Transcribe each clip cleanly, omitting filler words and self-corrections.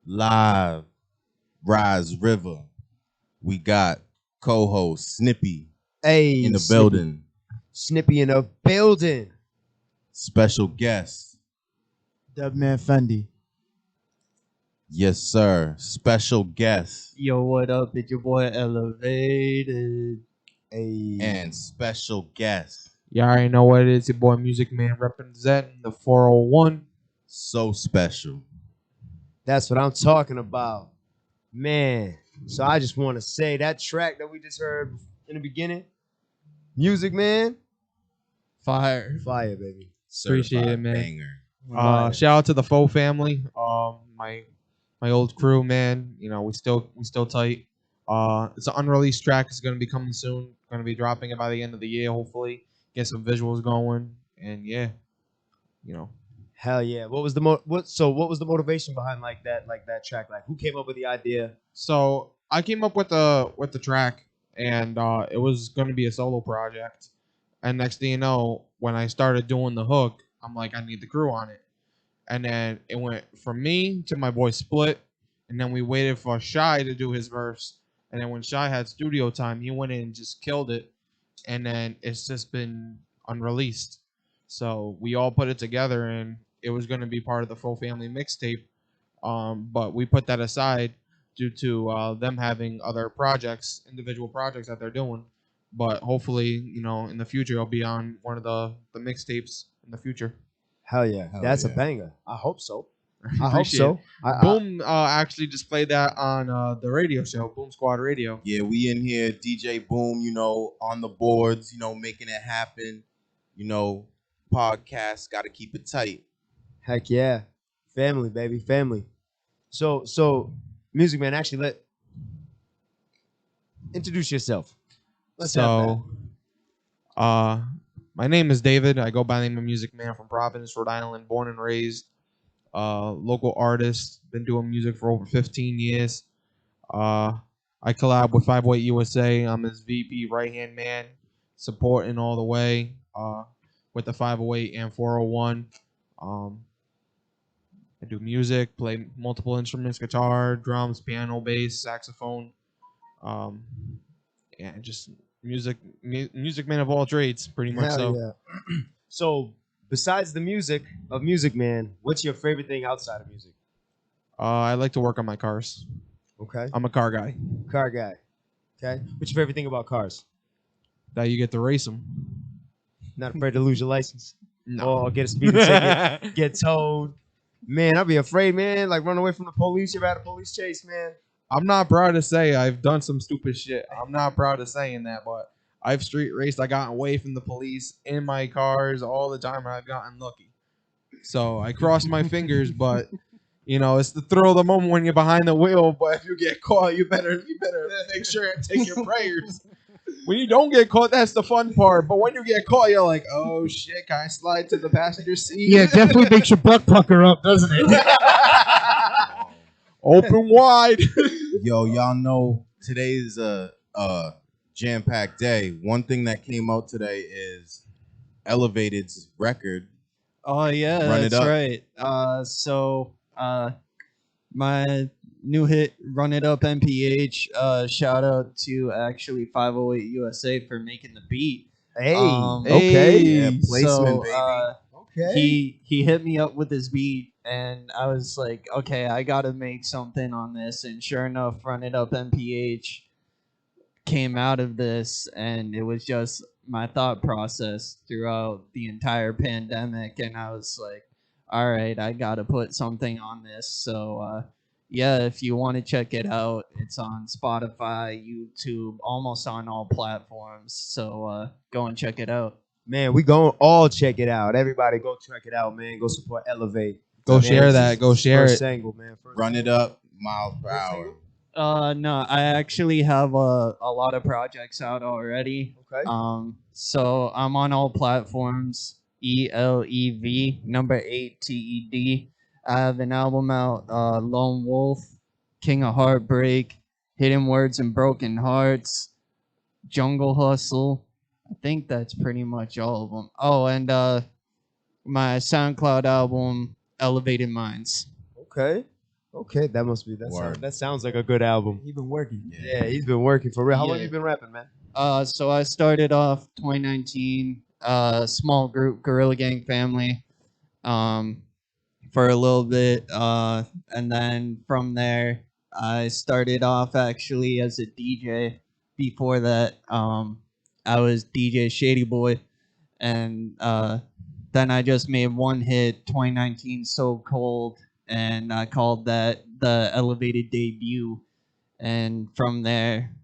Live, Rise River. We got co-host Snippy Hey, in the Snippy. building. Snippy in the building. Special guest. Elev8ted. Yes, sir. Special guest. Yo, what up? It's your boy Elev8ted. Hey. And special guest. You already know what it is. Your boy Music Man representing the 401. So special. That's what I'm talking about. Man. So I just want to say that track that we just heard in the beginning, Music Man, Fire. fire, baby. Appreciate it, Certified man. Banger. Fire. Shout out to the Faux family. My old crew, man. You know, we still tight. It's an unreleased track. It's gonna be coming soon. Gonna be dropping it by the end of the year, hopefully. Get some visuals going, and yeah, you know. Hell yeah. What was the what was the motivation behind that track? Like who came up with the idea? So I came up with the track, and it was gonna be a solo project. And next thing you know, when I started doing the hook, I'm like, I need the crew on it. And then it went from me to my boy Split, and then we waited for Shy to do his verse. And then when Shy had studio time, he went in and just killed it. And then it's just been unreleased. So we all put it together, and it was going to be part of the Full Family mixtape. But we put that aside due to them having other projects, individual projects that they're doing. But hopefully, you know, in the future, it'll be on one of the mixtapes in the future. Hell yeah. Hell That's a yeah. banger. I hope so. I hope Appreciate so. it. Boom actually just played that on the radio show, Boom Squad Radio. Yeah, we in here, DJ Boom, you know, on the boards, you know, making it happen. You know, podcast, got to keep it tight. Heck yeah. Family, baby, family. So Music Man, actually introduce yourself. Let's have So, my name is David. I go by the name of Music Man from Providence, Rhode Island, born and raised. Local artist, been doing music for over 15 years. I collab with 508 USA. I'm his VP right hand man, supporting all the way with the 508 and 401. I do music, play multiple instruments: guitar, drums, piano, bass, saxophone. Yeah, just music man of all trades, pretty that. much. Hell So, yeah. So besides the music of Music Man, what's your favorite thing outside of music? I like to work on my cars. Okay. I'm a car guy. Car guy. Okay. What's your favorite thing about cars? That you get to race them. Not afraid to lose your license. No. Or get a speeding ticket, get towed. Man, I'd be afraid, man. Like run away from the police. You've had a police chase, man. I'm not proud to say I've done some stupid shit. I'm not proud of saying that, but I've street raced. I got away from the police in my cars all the time, and I've gotten lucky. So I crossed my fingers, but you know, it's the thrill of the moment when you're behind the wheel. But if you get caught, you better make sure and take your prayers. When you don't get caught, that's the fun part. But when you get caught, you're like, oh shit, can I slide to the passenger seat? Yeah, it definitely makes your butt pucker up, doesn't it? Open wide. Yo, y'all know today's a jam-packed day. One thing that came out today is Elev8ted's record. Oh yeah, Run It that's Up. right. My new hit, Run It Up MPH. Shout out to actually 508 USA for making the beat. Hey. Okay. Yeah, placement, baby. Okay. He hit me up with his beat, and I was like, okay, I gotta make something on this. And sure enough, Run It Up MPH came out of this, and it was just my thought process throughout the entire pandemic. And I was like, all right, I gotta put something on this. So yeah, if you want to check it out, it's on Spotify, YouTube, almost on all platforms. So go and check it out. Man, we going all check it out. Everybody go check it out, man. Go support Elevate. Go Man, share this that. is Go share first it. single, man. First Run It Up, miles per First hour. single? No, I actually have a lot of projects out already. Okay. So I'm on all platforms. Elev8ted. I have an album out, Lone Wolf, King of Heartbreak, Hidden Words and Broken Hearts, Jungle Hustle. I think that's pretty much all of them. Oh, and my SoundCloud album, Elevated Minds. Okay. Okay, that must be Word. that sounds like a good album. He been working. Yeah, he's been working for real. How long Yeah. you been rapping, man? So I started off 2019, small group, Gorilla Gang family, for a little bit, and then from there, I started off actually as a DJ. Before that, I was DJ Shady Boy, and then I just made one hit, 2019, So Cold, and I called that the Elev8ted debut, and from there.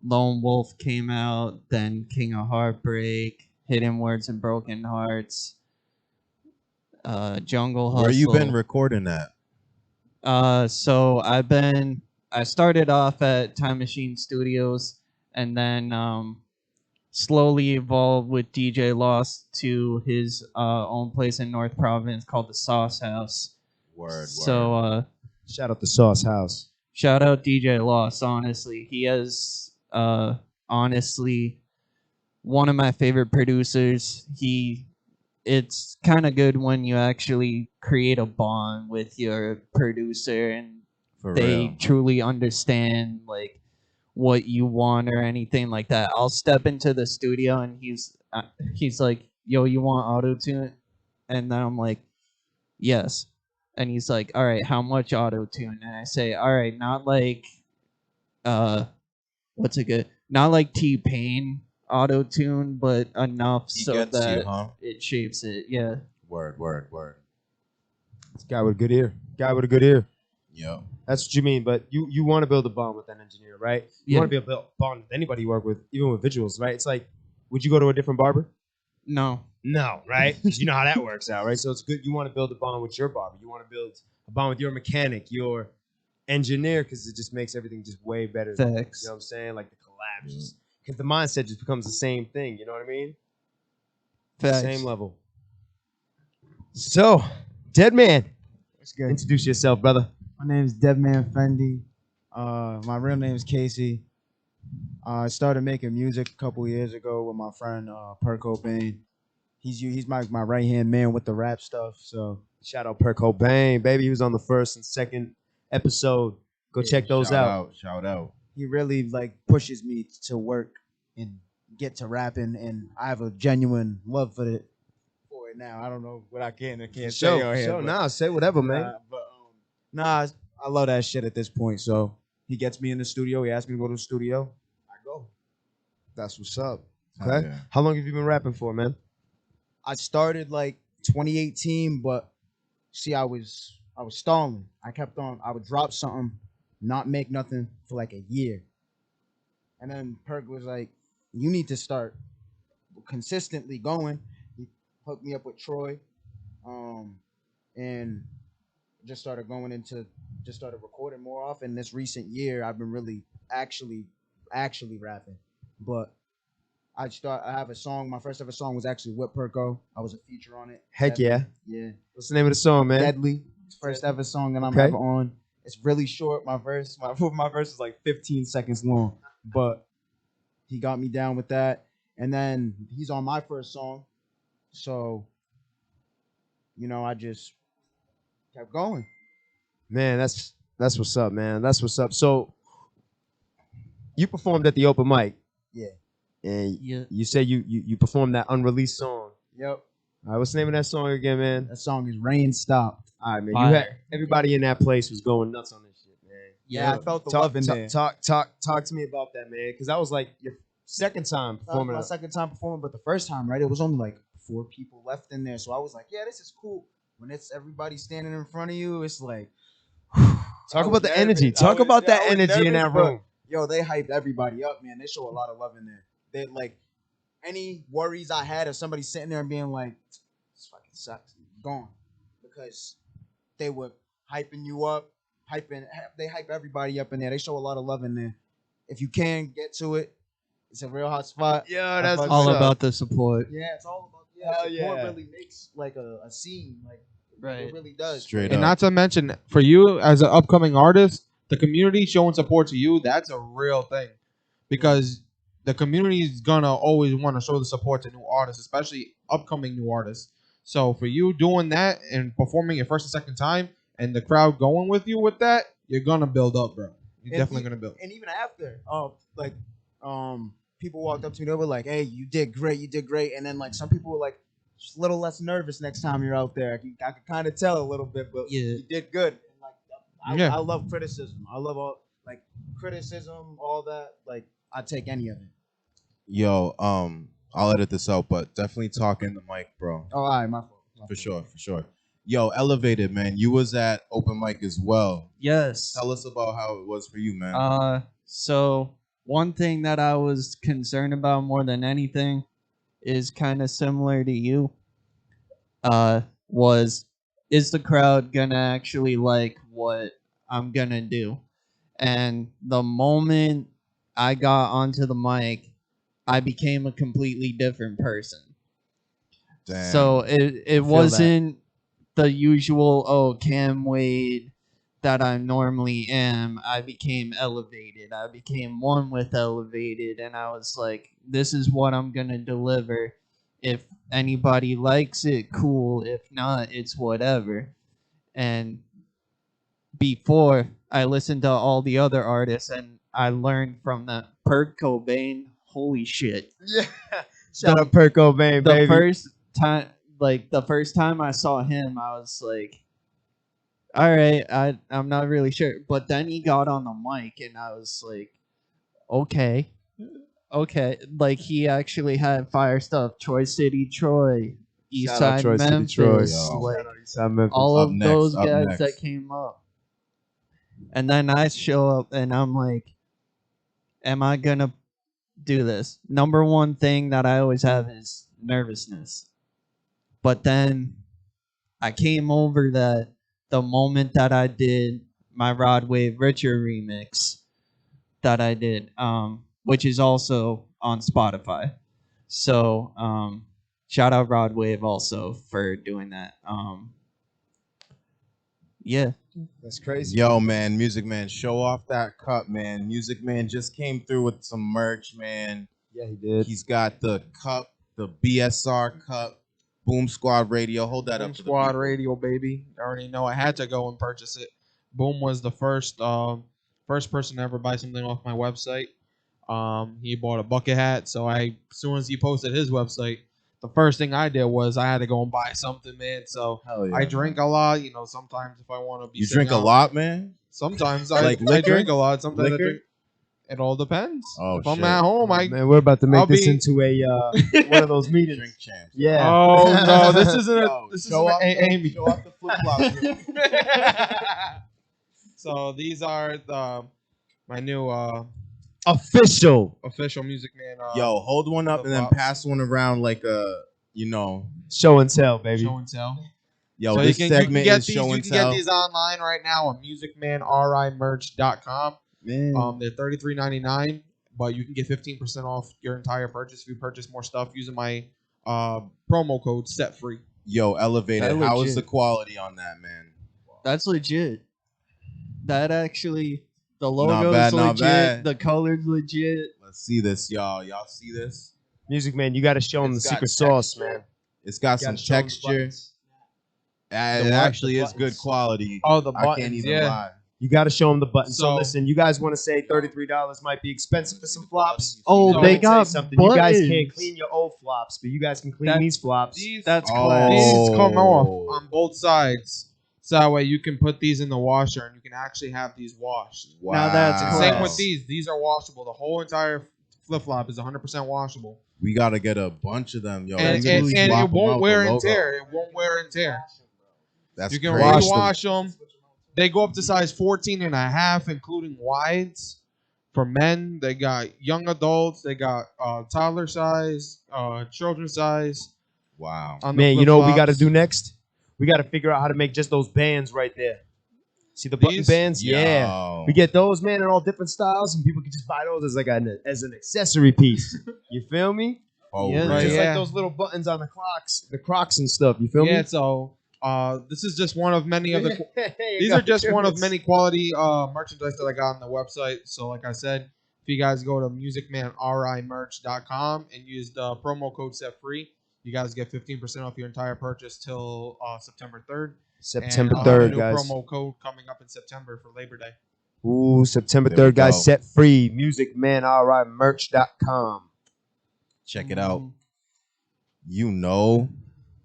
Lone Wolf came out, then King of Heartbreak, Hidden Words and Broken Hearts, Jungle Hustle. Where you been recording at? So I started off at Time Machine Studios, and then slowly evolved with DJ Lost to his own place in North Province called the Sauce House. Word. So Shout out the Sauce House. shout out DJ Lost. Honestly, he has honestly one of my favorite producers. It's kind of good when you actually create a bond with your producer and For they real. truly understand like what you want or anything like that. I'll step into the studio and he's like, "Yo, you want auto tune?" And then I'm like, "Yes." And he's like, "All right, how much auto tune?" And I say, "All right, not like what's it good? Not like T-Pain auto tune, but enough He so gets that you, huh? it shapes it." Yeah. Word. This guy with a good ear. Guy with a good ear. Yep. That's what you mean. But you want to build a bond with that engineer, right? You Yeah. want to be a bond with anybody you work with, even with visuals, right? It's like, would you go to a different barber? No. No, right? 'Cause you know how that works out, right? So it's good. You want to build a bond with your barber. You want to build a bond with your mechanic, your engineer, because it just makes everything just way better. Facts. You know what I'm saying? Like the collabs. Because the mindset just becomes the same thing. You know what I mean? Facts. Same level. So, Dead Man, What's good? introduce yourself, brother. My name's Deadman Fendi. My real name is Casey. I started making music a couple years ago with my friend Per Cobain. He's my right hand man with the rap stuff. So Shout out Per Cobain, baby. He was on the first and second episode. Go check those out. Shout out. he really like pushes me to work and get to rapping, and I have a genuine love for it now. I don't know what I can and can't say on here. but- Nah, say whatever, man. Nah, I love that shit at this point. So he gets me in the studio. He asks me to go to the studio. I go. That's what's up. Hell Okay. yeah. How long have you been rapping for, man? I started like 2018, but see, I was stalling. I kept on. I would drop something, not make nothing for like a year, and then Perk was like, "You need to start consistently going." He hooked me up with Troy, and just started recording more often. This recent year, I've been really actually rapping, but. I have a song. My first ever song was actually with Perko. I was a feature on it. Heck Deadly. yeah. Yeah. What's the name of the song, man? Deadly. It's the first ever song that I'm Okay. ever on. It's really short. My verse is like 15 seconds long, but he got me down with that. And then he's on my first song, so I just kept going. Man, that's what's up, man. That's what's up. So you performed at the open mic. Yeah. And Yeah. you say you performed that unreleased song. Yep. All right, what's the name of that song again, man? That song is Rain Stopped. All right, man. Fire. You had everybody in that place was going nuts on this shit, man. Yeah, I felt the Talk, love in talk, there. talk to me about that, man. Because that was like your second time That was performing. my second time performing, but the first time, right, it was only like 4 people left in there. So I was like, yeah, this is cool. When it's everybody standing in front of you, it's like Talk about the energy. Talk about that energy in that room. Yo, they hyped everybody up, man. They show a lot of love in there. They like any worries I had of somebody sitting there and being like, this fucking sucks, gone. Because they were hyping you up, they hype everybody up in there. They show a lot of love in there. If you can get to it, it's a real hot spot. Yeah, that's fucks All what's up. about the support. Yeah, it's all about Hell support yeah. really makes like a scene. Like Right. it really does. Straight And up. not to mention, for you as an upcoming artist, the community showing support to you, that's a real thing. Because the community is going to always want to show the support to new artists, especially upcoming new artists. So for you doing that and performing your first and second time, and the crowd going with you with that, you're gonna build up, bro. You're And definitely e- gonna build. And even after, like, people walked up to me, they were like, "Hey, you did great," and then like some people were like, just a little less nervous next time you're out there. I could kind of tell a little bit, but Yeah. you did good. And like, Yeah. I love criticism. I love all like criticism, all that. Like, I take any of it. Yo, I'll edit this out, but definitely talk in the mic, bro. Oh, all right, my fault. For sure. Yo, Elev8ted, man. You was at open mic as well. Yes. Tell us about how it was for you, man. So one thing that I was concerned about more than anything is kind of similar to you. Was is the crowd gonna actually like what I'm gonna do? And the moment I got onto the mic, I became a completely different person. Damn. So it wasn't the usual Cam Wade that I normally am. I became elevated. I became one with elevated, and I was like, this is what I'm gonna deliver. If anybody likes it, cool. If not, it's whatever. And before I listened to all the other artists, and I learned from that Kurt Cobain. Holy shit! Yeah. Shout out Kurt Cobain, The baby. first time I saw him, I was like, all right, I'm not really sure. But then he got on the mic, and I was like, okay. Like, he actually had fire stuff. Troy City, Troy, Shout out Eastside Troy City, Memphis, Troy. like, Shout out Eastside Memphis. all Up of next, those up guys next. that came up. And then I show up, and I'm like, am I gonna do this? Number one thing that I always have is nervousness. But then I came over that the moment that I did my Rod Wave Richard remix that I did, which is also on Spotify. So shout out Rod Wave also for doing that. Yeah. That's crazy. Yo, man, Music Man, show off that cup, man. Music Man just came through with some merch, man. Yeah, he did. He's got the cup, the BSR cup, Boom Squad Radio. Hold that Boom up. For Squad the people. Radio, baby. I already know I had to go and purchase it. Boom was the first person to ever buy something off my website. He bought a bucket hat, so as soon as he posted his website, the first thing I did was I had to go and buy something, man. So Hell yeah, I drink a lot, sometimes if I want to be You sitting drink a out- lot, man? Sometimes Like I liquor? drink a lot. Sometimes I Liquor? drink. It all depends. Oh, if I'm shit. at home, Man, we're about to make I'll this be- into a one of those meetings. Drink champs. Yeah. Oh no, this isn't Yo, this isn't show off an AA the, show off the flip flops. So these are my new Official official Music Man. Yo, hold one up and then flip-flops. pass one around like a, show and tell, baby. Show and tell. yo, So this you can segment get is these. show You and can tell. get these online right now on musicmanrimerch.com. Man. They're $33.99, but you can get 15% off your entire purchase if you purchase more stuff using my promo code SETFREE. Yo, Elev8ted, That how is legit. the quality on that, man? That's legit. That actually, the logo's bad, not legit. bad. The color's legit. Let's see this, y'all. Y'all see this? Music Man, you got to show him the It's got secret sauce, texture. man. It's got You some gotta show 'em the texture. buttons. It what? actually The is good buttons. quality. Oh, the I can't buttons, even yeah. lie. You got to show them the buttons. So, So- listen, you guys want to say $33 might be expensive for some flops? Oh, So- they Let me tell you got something. You guys can't buttons. clean your old flops, but you guys can clean That- these flops. That's Oh. class. These come off Oh. on both sides, so that way you can put these in the washer and you can actually have these washed. Wow. Now that's And class. same with these. These are washable. The whole entire flip flop is 100% washable, We got to get a bunch of them, yo. and, We can and, just and swap it 'em won't out, wear the and logo. tear. It won't wear and tear. That's You can crazy. Wash them. rewash them. They go up to size 14 and a half, including wides. For men, they got young adults. They got toddler size, children size. Wow. On the Man, you know what we got to flip-flops. do next? We got to figure out how to make just those bands right there. See the button These? bands? Yeah. Yo. We get those, man, in all different styles, and people can just buy those as like an accessory piece. You feel me? Oh, Yeah, really? Just yeah. like those little buttons on the Crocs and stuff. You feel Yeah, me? so this is just one of many of the. Hey, These got are just the one of difference. many quality merchandise that I got on the website. So, like I said, if you guys go to musicmanrimerch.com and use the promo code SETFREE, you guys get 15% off your entire purchase till September 3rd. September And I'll have a 3rd, new guys. promo code coming up in September for Labor Day. Ooh, September There we 3rd, guys. go. Set free. musicmanrimerch.com. Check it out. You know,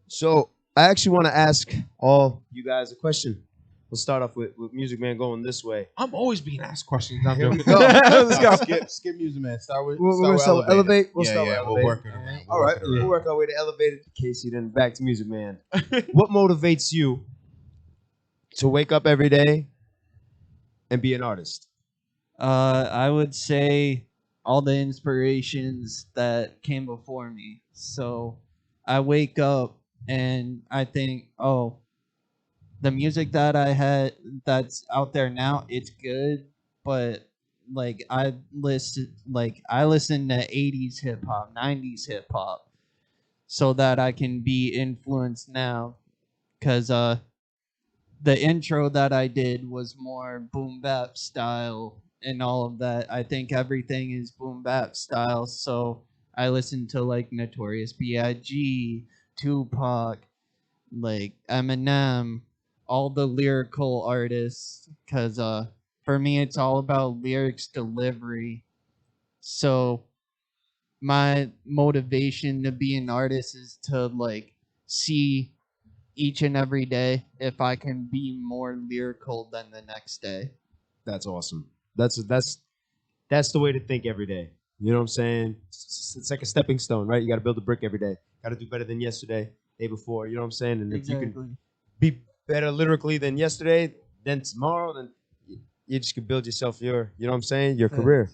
So I actually want to ask all you guys a question. We'll start off with Music Man going this way. I'm always being asked questions. I'm Here we joking. go. Let's go. Skip music, man. Start with. We're gonna start with Elevate. We'll yeah, start yeah. with We'll Elevate. work it around. All right, we'll work our way to Elevated. Casey, then back to Music Man. What motivates you to wake up every day and be an artist? I would say all the inspirations that came before me. So I wake up and I think, oh, the music that I had that's out there now, it's good, but like I listen to 80s hip hop, 90s hip hop so that I can be influenced now, cuz the intro that I did was more boom bap style and all of that. I think everything is boom bap style, so I listen to like Notorious B.I.G., Tupac, like Eminem, all the lyrical artists, because for me it's all about lyrics delivery. So my motivation to be an artist is to like see each and every day if I can be more lyrical than the next day. That's awesome. That's the way to think every day. You know what I'm saying? It's like a stepping stone, right? You got to build a brick every day. Got to do better than yesterday, day before. You know what I'm saying? And if you can be better lyrically than yesterday, then tomorrow, then you just can build yourself your, you know what I'm saying, your career.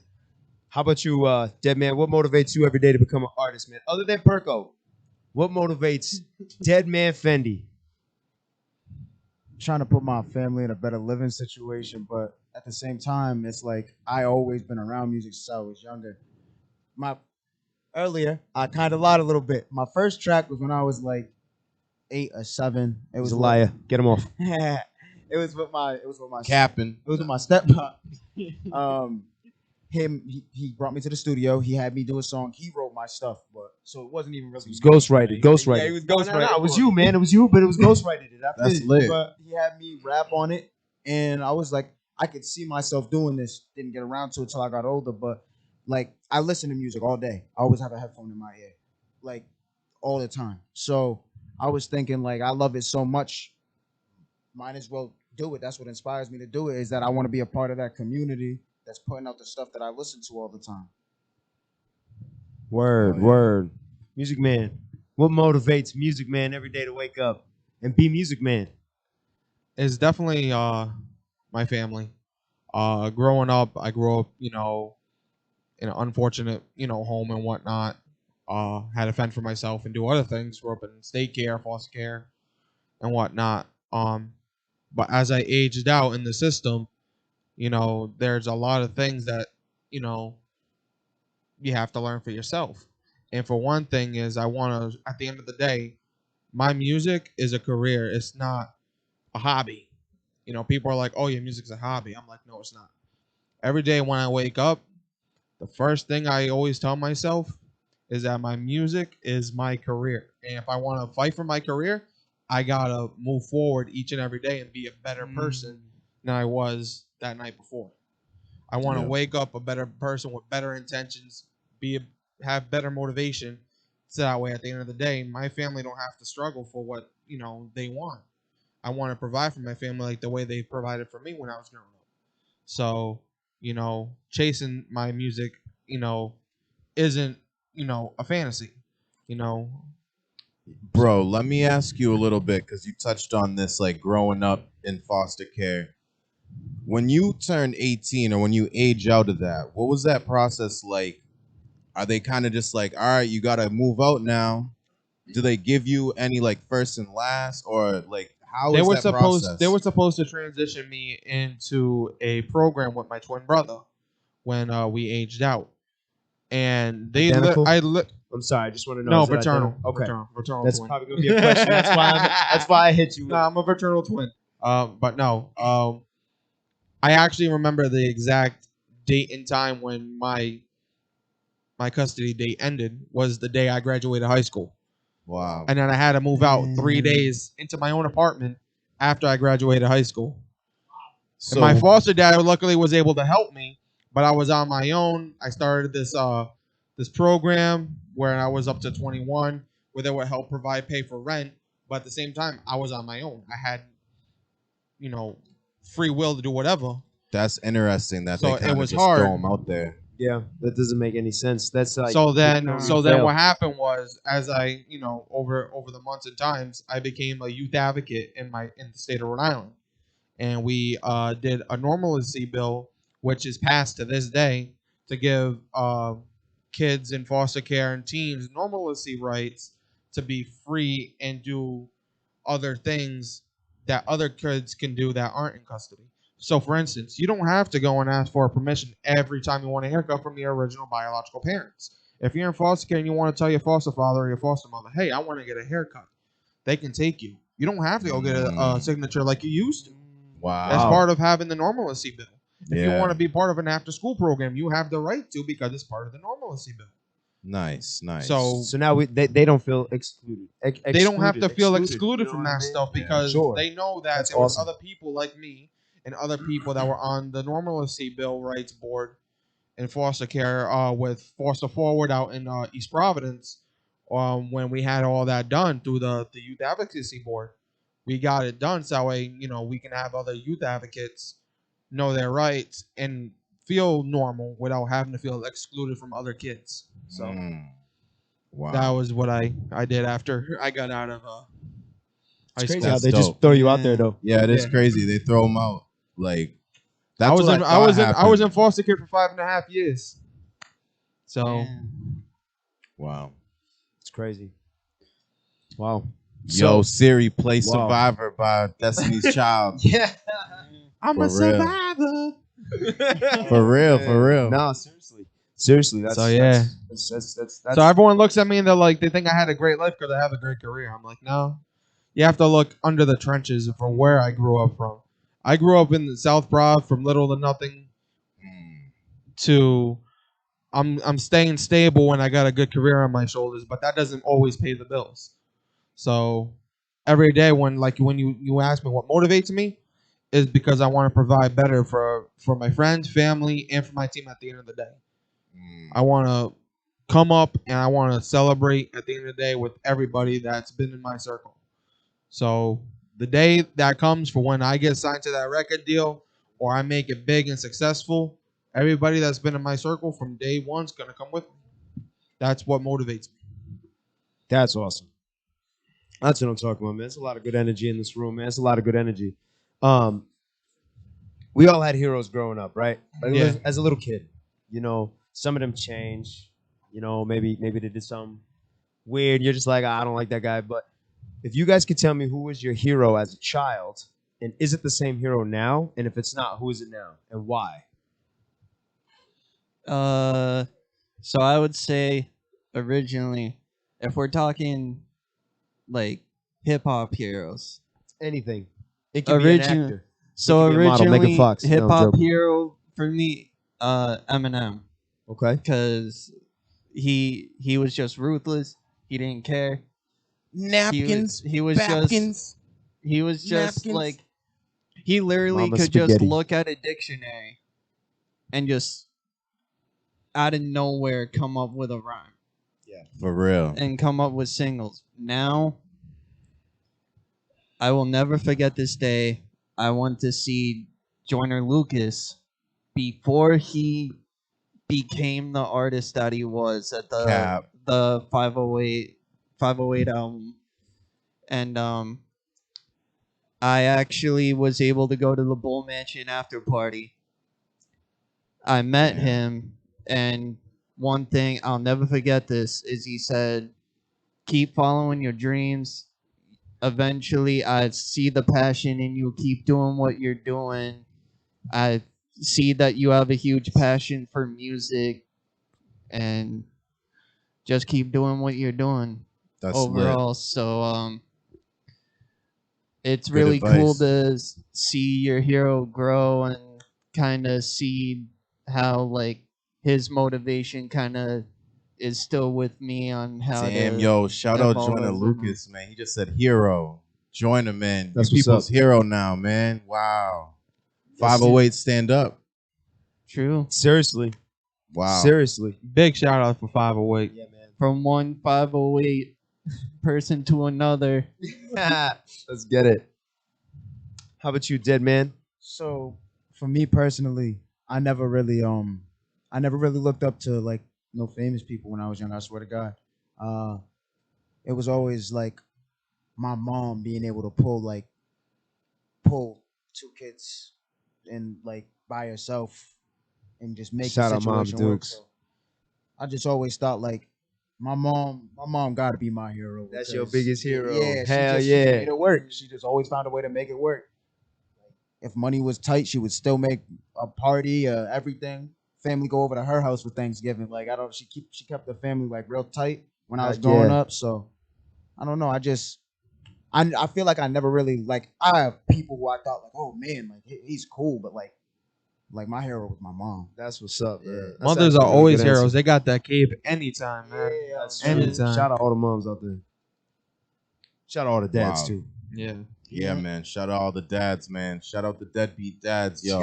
How about you, Dead Man? What motivates you every day to become an artist, man? Other than Perko, what motivates Dead Man Fendi? Trying to put my family in a better living situation, but at the same time, it's like I always been around music since I was younger. I kind of lied a little bit. My first track was when I was like 8 or 7. It He's was a liar. Get him off. it was with my Capping. It was with my stepmom. He brought me to the studio. He had me do a song. He wrote my stuff, but so it wasn't even really. It was ghostwrited. Ghostwrited. Yeah, he was ghostwrited. No, it was you, man. It was you, but it was ghostwrited. That's lit. But he had me rap on it, and I was like, I could see myself doing this. Didn't get around to it till I got older, but like I listen to music all day. I always have a headphone in my ear, like all the time. So I was thinking, like, I love it so much, might as well do it. That's what inspires me to do it. Is that I want to be a part of that community that's putting out the stuff that I listen to all the time. Word. Music Man. What motivates Music Man every day to wake up and be Music Man? It's definitely my family. Growing up, I grew up, in an unfortunate, home and whatnot. Had to fend for myself and do other things. Grew up in state care, foster care, and whatnot. But as I aged out in the system, there's a lot of things that, you have to learn for yourself. And for one thing is I want to, at the end of the day, my music is a career. It's not a hobby. People are like, oh, your music's a hobby. I'm like, no, it's not. Every day when I wake up, the first thing I always tell myself is that my music is my career. And if I want to fight for my career, I got to move forward each and every day and be a better person than I was that night before. I want to wake up a better person with better intentions, have better motivation, so that way at the end of the day, my family don't have to struggle for what, they want. I want to provide for my family like the way they provided for me when I was growing up. So, chasing my music, isn't, a fantasy, Bro, let me ask you a little bit because you touched on this, like growing up in foster care. When you turn 18 or when you age out of that, what was that process like? Are they kind of just like, all right, you got to move out now? Do they give you any like first and last, or like how is that process? They were supposed to transition me into a program with my twin brother when we aged out, and they I'm sorry, I just want to know. No, is it fraternal. identical? Okay, Fraternal that's twin. probably gonna be a question. That's why I hit you. No, I'm a fraternal twin. But no. I actually remember the exact date and time when my custody date ended was the day I graduated high school. Wow. And then I had to move out 3 days into my own apartment after I graduated high school. So And my foster dad luckily was able to help me, but I was on my own. I started this program where I was up to 21, where they would help pay for rent. But at the same time, I was on my own. I had, you know, free will to do whatever. that's interesting that So they it kind of was just hard. throw them out there. Yeah, that doesn't make any sense. That's like So then fail. what happened was, as I over the months and times, I became a youth advocate in the state of Rhode Island, and we did a normalcy bill, which is passed to this day to give kids in foster care and teens normalcy rights to be free and do other things that other kids can do that aren't in custody. So, for instance, you don't have to go and ask for permission every time you want a haircut from your original biological parents. If you're in foster care and you want to tell your foster father or your foster mother, hey, I want to get a haircut, they can take you. You don't have to go get a signature like you used to. Wow. That's part of having the normalcy bill. If you Yeah. want to be part of an after-school program, you have the right to because it's part of the normalcy bill. Nice. So So now they don't feel excluded. they don't have to feel you excluded know from what I that mean? stuff Yeah. because Sure. they know that That's there was awesome. other people like me and other people that were on the normalcy bill rights board in foster care with Foster Forward out in East Providence. When we had all that done through the youth advocacy board, we got it done so that way we can have other youth advocates know their rights and feel normal without having to feel excluded from other kids. So Wow. that was what I did after I got out of high It's crazy school. how That's they just dope. throw you out there though. Yeah, it is Yeah. crazy. They throw them out. Like that's I was what in I I thought was in I was in happened. foster care for 5.5 years. So Damn. Wow. It's crazy. Wow. Yo, So Siri, play Wow. Survivor by Destiny's Child. Yeah. I'm For a real. survivor. For real, for real. No, seriously. That's So, yeah. That's So everyone looks at me and they're like, they think I had a great life because I have a great career. I'm like, no. You have to look under the trenches from where I grew up from. I grew up in the South Broad from little to nothing to I'm staying stable when I got a good career on my shoulders, but that doesn't always pay the bills. So every day when you ask me what motivates me is because I want to provide better for my friends, family, and for my team at the end of the day. I want to come up and I want to celebrate at the end of the day with everybody that's been in my circle. So the day that comes for when I get signed to that record deal or I make it big and successful, everybody that's been in my circle from day one's going to come with me. That's what motivates me. That's awesome. That's what I'm talking about, man. There's a lot of good energy in this room, man. It's a lot of good energy. We all had heroes growing up, right? Like, Yeah. as a little kid, some of them change. Maybe they did something weird. You're just like, I don't like that guy. But if you guys could tell me who was your hero as a child, and is it the same hero now? And if it's not, who is it now and why? So I would say originally, if we're talking like hip hop heroes, Anything. It could be an Origin- actor. so It could be a model, Megan originally Fox. No, hip I'm hop joking. hero for me, Eminem, Okay. because he was just ruthless. He didn't care. Napkins. He was just Napkins. napkins. Like he literally Mama could just spaghetti. look at a dictionary and just out of nowhere come up with a rhyme For real. and come up with singles. Now I will never forget this day. I went to see Joyner Lucas before he became the artist that he was at Cap. the 508 album, and I actually was able to go to the Bull Mansion after party. I met Yeah. him, and one thing I'll never forget this is he said, "Keep following your dreams. Eventually, I see the passion in you. Keep doing what you're doing. I see that you have a huge passion for music, and just keep doing what you're doing That's overall." So it's Good really cool advice. to see your hero grow and kind of see how like his motivation kind of is still with me on how Damn, to yo, shout out evolve Joyner as a- Lucas, man. He just said hero. Join him, man. That's You what's people's up. hero now, man. Wow. Yes, 508 stand up. True. Seriously. Wow. Seriously. Big shout out for 508. Yeah, man. From one 508 person to another. Let's get it. How about you, dead man? So for me personally, I never really looked up to like no famous people when I was young. I swear to God. It was always like my mom being able to pull two kids and like by herself and just make Shout the out Mom situation work. Dukes. So I just always thought like my mom got to be my hero. That's your because- biggest hero. Yeah, Hell she yeah. made it work. She just always found a way to make it work. If money was tight, she would still make a party, everything. Family go over to her house for Thanksgiving. Like I don't, she kept the family like real tight when I was growing up. So I don't know. I feel like I never really like. I have people who I thought like, oh man, like he's cool, but like my hero was my mom. That's what's up, man. Yeah. That's Mothers actually are a really always good heroes. answer. They got that cape anytime, man. That's Anytime. true. Shout out all the moms out there. Shout out all the dads Wow. too. Yeah. Yeah, man. Shout out all the dads, man. Shout out the deadbeat dads, yo.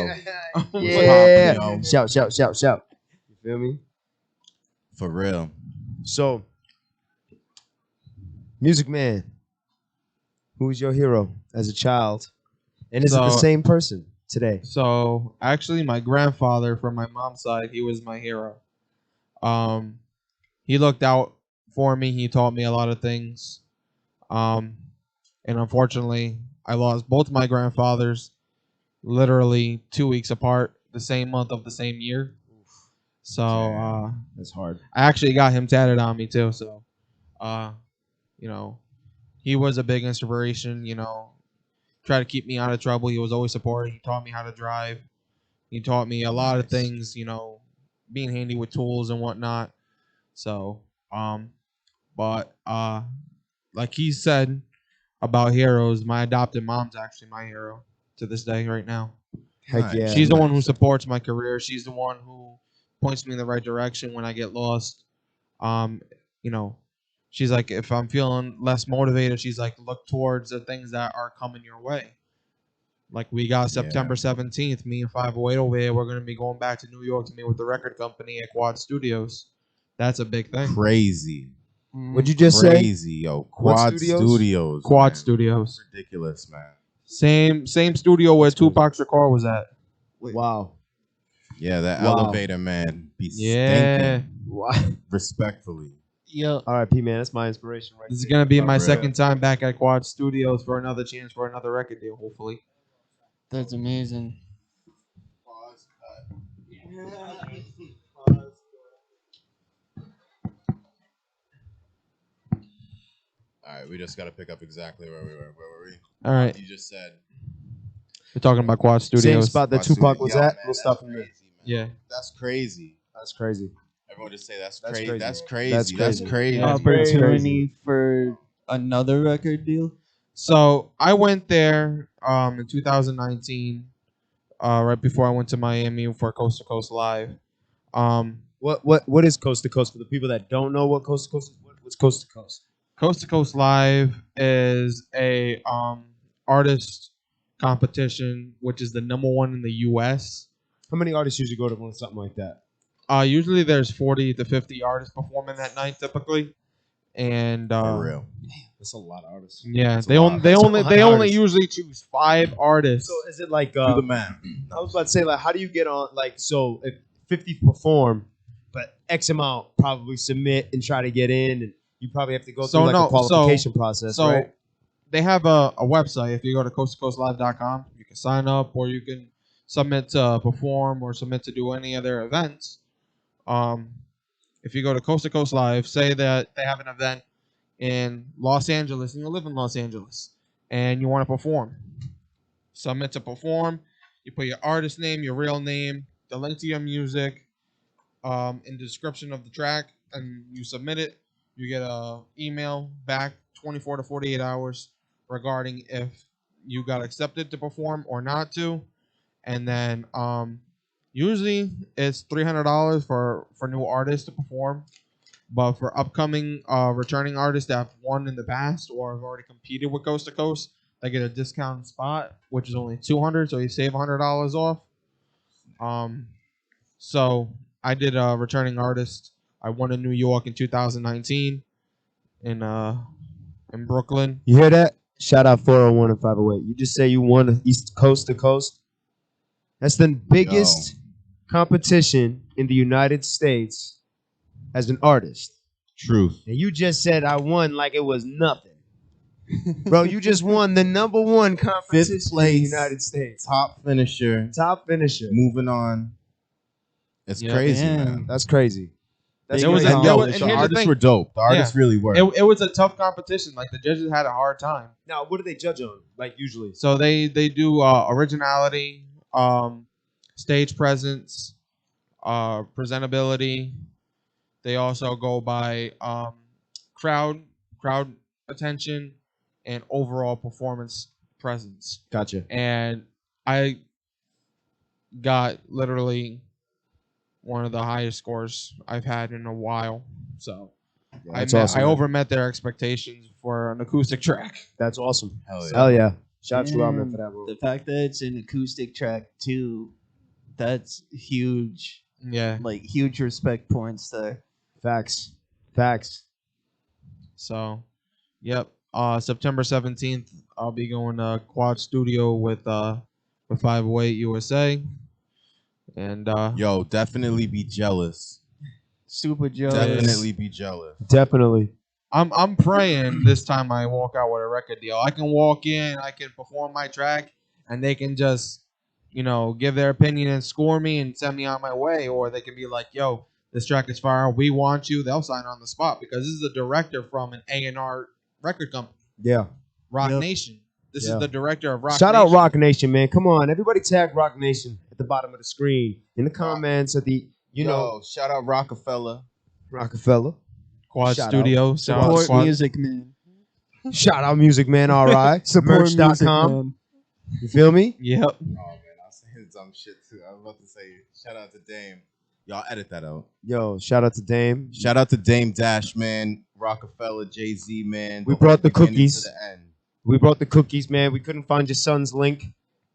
Yeah. Yo. Shout. You feel me? For real. So, Music Man, who was your hero as a child? And is it the So- same person today? So actually, my grandfather from my mom's side, he was my hero. He looked out for me. He taught me a lot of things. And unfortunately, I lost both my grandfathers literally 2 weeks apart, the same month of the same year. So That's hard. I actually got him tatted on me too. So, you know, he was a big inspiration. You know, try to keep me out of trouble. He was always supportive. He taught me how to drive. He taught me a lot of things. You know, being handy with tools and whatnot. So, but like he said about heroes, my adopted mom's actually my hero to this day right now. Heck Nice. yeah. She's the one who supports my career. She's the one who points me in the right direction when I get lost. You know, she's like, if I'm feeling less motivated, she's like, look towards the things that are coming your way. Like we got September 17th, me and 508 over here, we're gonna be going back to New York to meet with the record company at Quad Studios. That's a big thing. Crazy. What'd you just say? Crazy, yo. Quad Studios. Quad man. Studios. Ridiculous, man. Same studio where Tupac's record was at. Wow. Yeah, that Wow. elevator, man. Be Yeah. stinking. Wow. Respectfully. Yo, All right, P man, that's my inspiration right This is there. gonna be For my real. second time back at Quad Studios for another chance for another record deal, hopefully. that's amazing. All right, we just got to pick up exactly where we were. Where were we? All right, You just said. we're talking about Quad Same Studios. spot that Quad Tupac Studios. was Yo, at. man, We'll that's stop from there. crazy, man. Yeah. That's crazy. That's crazy. Everyone just say that's, That's crazy. crazy. That's crazy. That's That's crazy. crazy. Yeah. Opportunity for another record deal. So I went there in 2019, right before I went to Miami for Coast to Coast Live. What is Coast to Coast for the people that don't know what Coast to Coast is? What's Coast to Coast? Coast to Coast Live is a artist competition, which is the #1 in the U.S. How many artists usually go to something like that? Usually there's 40 to 50 artists performing that night typically, and For real. That's a lot of artists. yeah, That's a they lot. only they That's a only lot they of only artists. usually choose 5 artists. So is it like Do the math. I was about to say, like, how do you get on? Like, so if 50 perform, but X amount probably submit and try to get in, and you probably have to go So through like no, a qualification process, So right? they have a website. If you go to coasttocoastlive.com, you can sign up, or you can submit to perform or submit to do any of their events. If you go to Coast to Coast Live, say that they have an event in Los Angeles and you live in Los Angeles and you want to perform, submit to perform. You put your artist name, your real name, the link to your music, in the description of the track, and you submit it. You get a email back 24 to 48 hours regarding if you got accepted to perform or not to, and then usually it's $300 for new artists to perform, but for upcoming returning artists that have won in the past or have already competed with Coast to Coast, they get a discounted spot, which is only $200, so you save $100 off. So I did a returning artist. I won in New York in 2019 in Brooklyn. You hear that? Shout out 401 and 508. You just say you won East Coast to Coast. That's the biggest competition in the United States as an artist. Truth. And you just said I won like it was nothing. Bro, you just won the #1 competition Fifth place, in the United States. top finisher. Top finisher. Moving on. It's Yeah. crazy, Damn. man. That's crazy. That's It was crazy. a- Yo, and the here's the artists thing. were dope. The artists really were. It was a tough competition. Like the judges had a hard time. Now, what do they judge on? Like usually. So they do originality, stage presence, presentability. They also go by crowd attention and overall performance presence. Gotcha. And I got literally one of the highest scores I've had in a while. So That's I awesome. man. overmet their expectations for an acoustic track. That's awesome. Hell yeah. Hell yeah. Shout out to Damn. Robin for that role. The fact that it's an acoustic track too, that's huge. Yeah. Like huge respect points there. Facts. Facts. So, yep. September 17th, I'll be going to Quad Studio with 508 USA. And Yo, definitely be jealous. Super jealous. Definitely be jealous. Definitely. I'm praying this time I walk out with a record deal. I can walk in, I can perform my track, and they can just, give their opinion and score me and send me on my way. Or they can be like, yo, this track is fire. We want you. They'll sign on the spot because this is a director from an A&R record company, Yeah. Rock Yep. Nation. This Yeah. is the director of Rock Shout Nation. out Rock Nation, man. Come on. Everybody tag Rock Nation at the bottom of the screen. In the comments at the, Yo, shout out Rockefeller. Rockefeller. Quad Shout Studio. Support Quad- music, man. Shout out Music Man, all right. Support Merch.com. man. You feel me? Yep. Oh man, I was saying some shit too. I was about to say shout out to Dame. Y'all edit that out. Yo, shout out to Dame. Shout out to Dame Dash, man. Rockefeller, Jay-Z, man. We brought the whole beginning cookies. to the end. We brought the cookies, man. We couldn't find your son's link,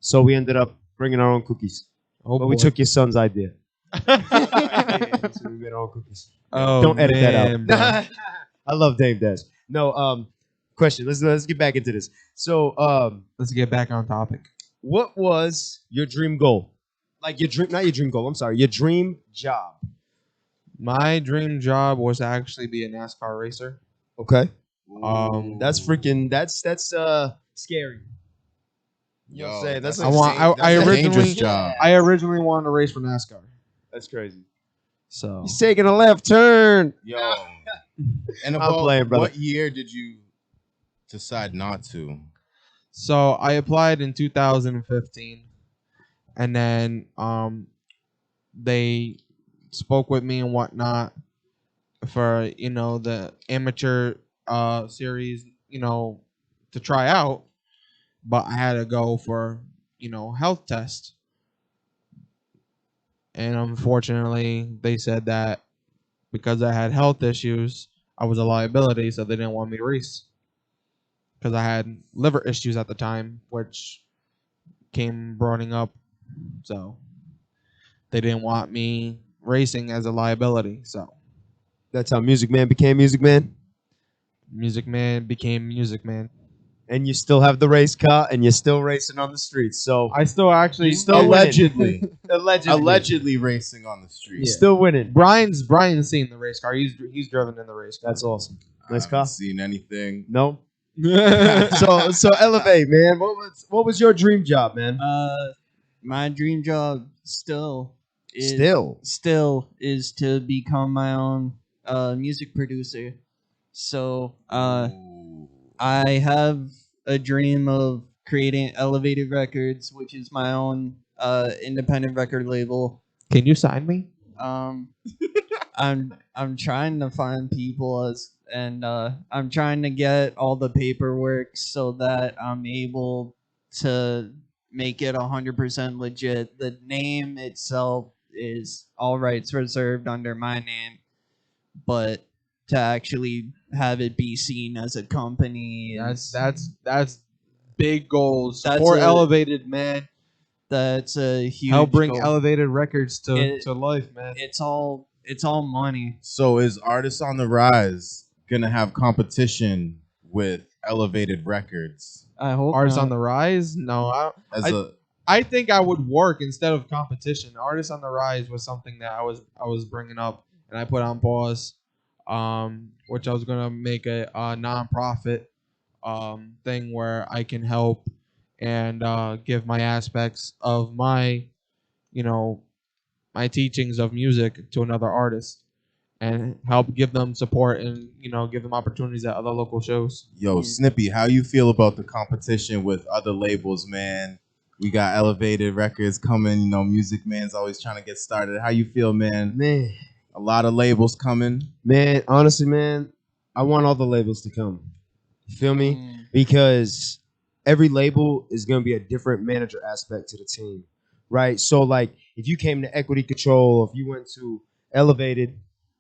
so we ended up bringing our own cookies. Oh, But we boy. took your son's idea. So we made our own cookies. Oh, Don't edit that man, bro. out. I love Dame Dash. No, question. Let's get back into this. So, Let's get back on topic. what was your dream goal? Like your dream, not your dream goal. I'm sorry, your dream job. My dream job was to actually be a NASCAR racer. Okay, That's that's scary. You know what I'm saying? That's I want- I a originally- dangerous job. I originally wanted to race for NASCAR. That's crazy. So He's taking a left turn. Yo. And I'm about playing, brother. what year did you decide not to? So I applied in 2015, and then they spoke with me and whatnot for the amateur series, to try out, but I had to go for health test, and unfortunately they said that because I had health issues, I was a liability, so they didn't want me to race. Because I had liver issues at the time, which came broadening up. So they didn't want me racing as a liability. So That's how Music Man became Music Man. Music Man became Music Man. And you still have the race car, and you're still racing on the streets. So I still actually still Allegedly. allegedly, Allegedly racing on the street. still winning. Brian's seen the race car. He's driven in the race car. That's awesome. I Nice haven't car. seen anything. No. so elevate, man. What was your dream job, man? My dream job still is to become my own music producer. So Ooh. I have a dream of creating Elev8ted Records, which is my own independent record label. Can you sign me? I'm trying to find people and I'm trying to get all the paperwork so that I'm able to make it 100% legit. The name itself is all rights reserved under my name, but to actually have it be seen as a company is That's big goals. That's Support a- Elev8ted, man. That's a huge. Help bring goal. Elev8ted records to It- life, man. It's all money. So is Artists on the Rise gonna have competition with Elev8ted Records I hope Artists not. on the Rise? No, as I- a I think I would work instead of competition. Artists on the Rise was something that I was bringing up and I put on pause, which I was gonna make a nonprofit thing where I can help and give my aspects of my, my teachings of music to another artist and help give them support and give them opportunities at other local shows. Yo, Snippy, how you feel about the competition with other labels, man? We got Elev8ted Records coming. Music Man's always trying to get started. How you feel, man? Man, A lot of labels coming. man, honestly, man, I want all the labels to come. You feel me? Because every label is going to be a different manager aspect to the team, right? So, like, if you came to Equity Control, if you went to Elev8ted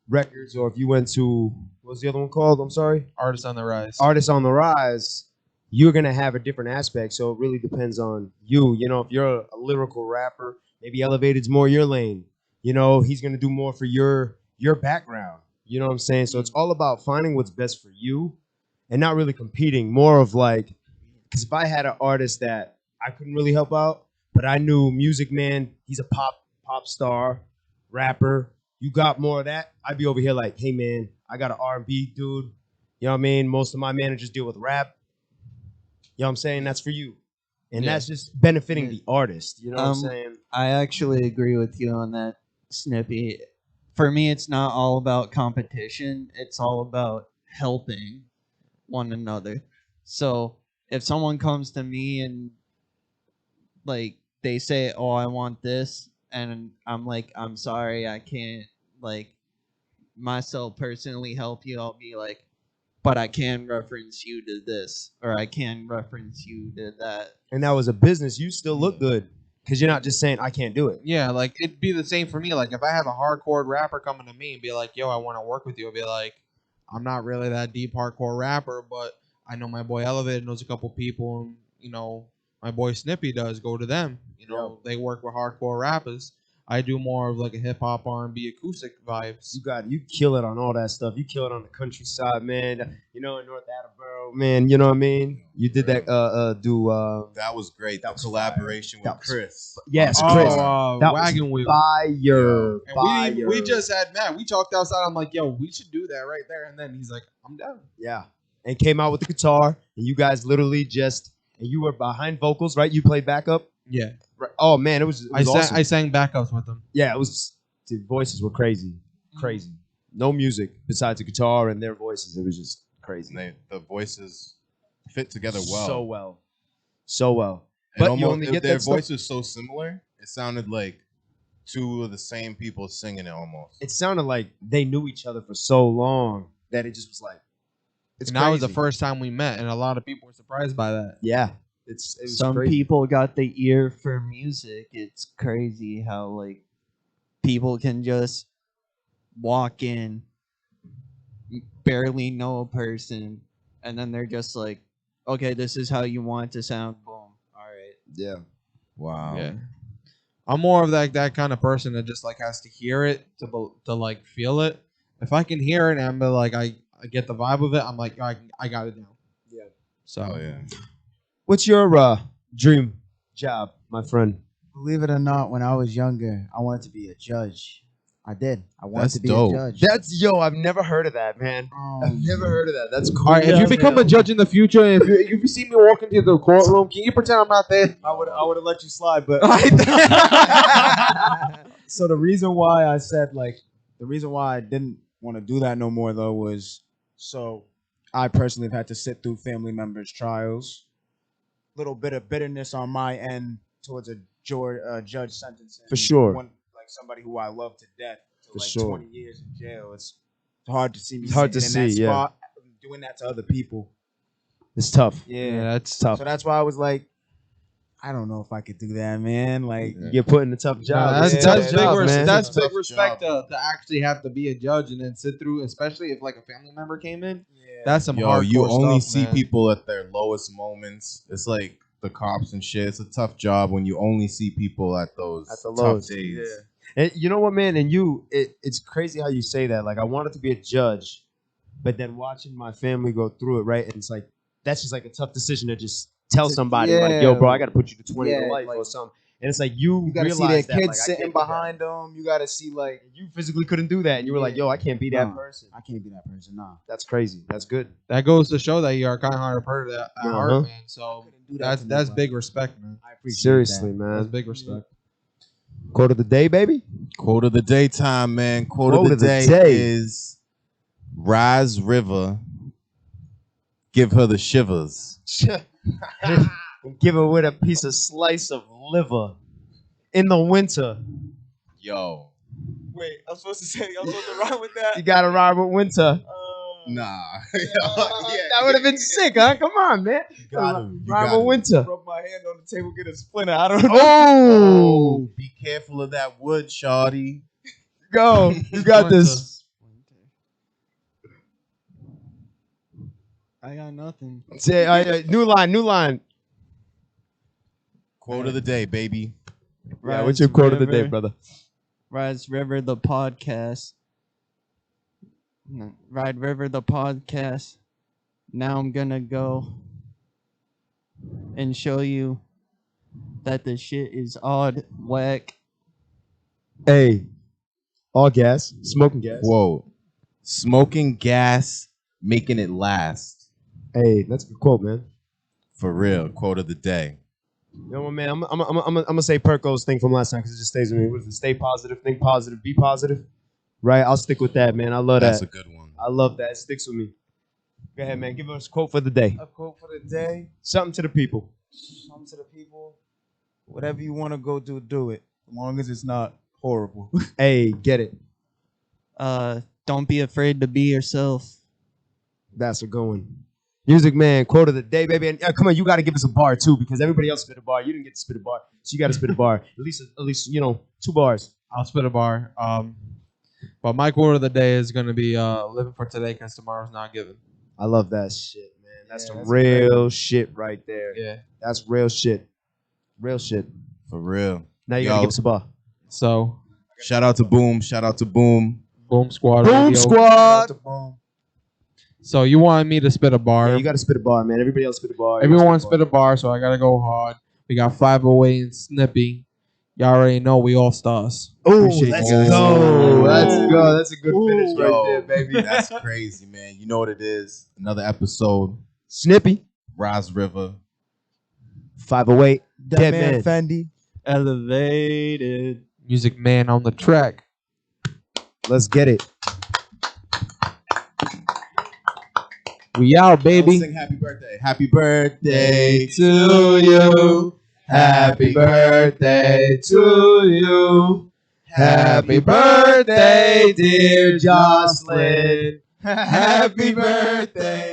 Records, or if you went to, what was the other one called? I'm sorry? Artists on the Rise. Artists on the Rise, you're going to have a different aspect. So it really depends on you. If you're a lyrical rapper, maybe Elev8ted's more your lane. He's going to do more for your background. You know what I'm saying? So it's all about finding what's best for you and not really competing. More of like, because if I had an artist that I couldn't really help out, but I knew Music Man, he's a pop star, rapper, you got more of that, I'd be over here like, hey man, I got an R&B dude. You know what I mean? Most of my managers deal with rap. You know what I'm saying? That's for you. And Yeah. that's just benefiting the artist. You know what I'm saying? I actually agree with you on that, Snippy. For me, it's not all about competition. It's all about helping one another. So if someone comes to me and like they say, "Oh, I want this," and I'm like, "I'm sorry, I can't like myself personally help you," I'll be like, "But I can reference you to this, or I can reference you to that." And that was a business. You still look good because you're not just saying, I can't do it. Yeah, like it'd be the same for me. Like if I have a hardcore rapper coming to me and be like, "Yo, I want to work with you," I'd be like, "I'm not really that deep hardcore rapper, but I know my boy Elev8ted knows a couple people, and my boy Snippy does. Go to them. They work with hardcore rappers. I do more of like a hip hop R&B acoustic vibes." You kill it on all that stuff. You kill it on the countryside, man. In North Attleboro, man. You know what I mean? You did that. That was great. That That was collaboration fire. with Chris. Yes, Oh, Chris. That Wagon was Wheel. fire. And we just had Matt. We talked outside. I'm like, "Yo, we should do that right there." And then he's like, "I'm down." Yeah. And came out with the guitar, and you guys literally and you were behind vocals, right? You played backup. Yeah, Right. Oh man, it was awesome. I sang backups with him. Yeah, it was. The voices were crazy. No music besides the guitar and their voices. It was just crazy. And the voices fit together well. So well. And But you almost, only get their that stuff- voices so similar. It sounded like two of the same people singing it almost. It sounded like they knew each other for so long that it just was like. It's And that was the crazy. first time we met, and a lot of people were surprised by that. Yeah, it was Some crazy. people got the ear for music. It's crazy how like people can just walk in, barely know a person, and then they're just like, "Okay, this is how you want it to sound." Boom. All right. Yeah. Wow. Yeah, I'm more of that kind of person that just like has to hear it to like feel it. If I can hear it and I'm like I get the vibe of it, I'm like I got it down. Yeah. So Oh yeah. What's your dream job, my friend? Believe it or not, when I was younger, I wanted to be a judge. I did. I wanted That's to be dope. a judge. I've never heard of that, man. I've never heard of that. That's cool. all right, if you become a judge in the future, and if you see me walk into the courtroom, can you pretend I'm not there? I would have let you slide, but so the reason why I didn't want to do that no more though was so I personally have had to sit through family members' trials. Little bit of bitterness on my end towards a judge sentencing For sure. like somebody who I love to death to For like sure. 20 years in jail. It's hard to see me It's hard to sitting in that see, yeah. spot doing that to other people. It's tough. Yeah. That's tough. So that's why I was like, I don't know if I could do that, man. Like, You get put in a tough job. That's It's a yeah, tough big job, res- man. that's It's a big tough respect job. to actually have to be a judge and then sit through, especially if like a family member came in. yeah. That's some Yo, hardcore you only stuff, see man. people at their lowest moments. It's like the cops and shit. It's a tough job when you only see people at those At the tough lowest, days. And you know what, man? And it's crazy how you say that. Like, I wanted to be a judge, but then watching my family go through it, right? And it's like, that's just like a tough decision to just tell somebody, like, yo, bro, I got to put you to 20 to life like, or something. And it's like, you gotta see realize their that, kids like, I sitting can't do that. behind them. You gotta see like You physically couldn't do that. And you were like, yo, I can't be that Nah. person. I can't be that person. Nah, That's crazy. That's good. That goes to show that you are kind of hard part of that at heart, Uh-huh. man. So couldn't do that to that's nobody. big respect, man. I appreciate Seriously, that. man. That's big respect. Quote of the day, baby. Quote of the day time, man. Quote Quote of the day is Rise River. Give her the shivers. Give it with a piece of slice of liver in the winter. Yo. Wait, I'm supposed to rhyme with that. You gotta ride with winter. Nah. That would have been sick, huh? Come on, man. got him. You Ride got with him. winter. Rub my hand on the table, get a splinter. I don't know. Oh, Be careful of that wood, shawty. go. You got this. I got nothing. Say, new line. Quote of the day, baby. Yeah, what's your quote of the day, River. brother? Rise River the podcast. No, Ride River the podcast. Now I'm gonna go and show you that the shit is odd, whack. Hey, all gas, smoking gas. Whoa. Smoking gas, making it last. Hey, that's a good quote, man. For real. Quote of the day. You know what, man? I'm gonna say Perko's thing from last time because it just stays with me. What is it? Stay positive, think positive, be positive. Right? I'll stick with that, man. I love That's that. a good one. I love that. It sticks with me. Go ahead, man. Give us a quote for the day. A quote for the day. Something to the people. Come to the people. Whatever you want to go do, do it. As long as it's not horrible. Hey, get it. Don't be afraid to be yourself. That's a good one. Music Man, quote of the day, baby. And come on, you got to give us a bar too, because everybody else spit a bar. You didn't get to spit a bar, so you got to spit a bar. At least 2 bars. I'll spit a bar. But my quote of the day is gonna be living for today because tomorrow's not given. I love that shit, man. That's Yeah, some that's real shit right there. Yeah. That's real shit. Real shit. For real. Now you Yo. gotta give us a bar. So Shout out to Boom. Shout out to Boom. Boom Squad. Boom Radio. Squad. So you wanted me to spit a bar. Yeah, you gotta spit a bar, man. Everybody else spit a bar. Everyone spit a bar, so I gotta go hard. We got 508 and Snippy. Y'all already know we all stars. Oh, Appreciate let's you guys. go. Let's go. That's a good finish right Yo, there, baby. That's crazy, man. You know what it is. Another episode. Snippy. Rise River. 508. That Dead man man. Fendi. Elevated. Music Man on the track. Let's get it. We out, baby. Sing happy birthday. Happy birthday to you. Happy birthday to you. Happy birthday, dear Jocelyn. Happy birthday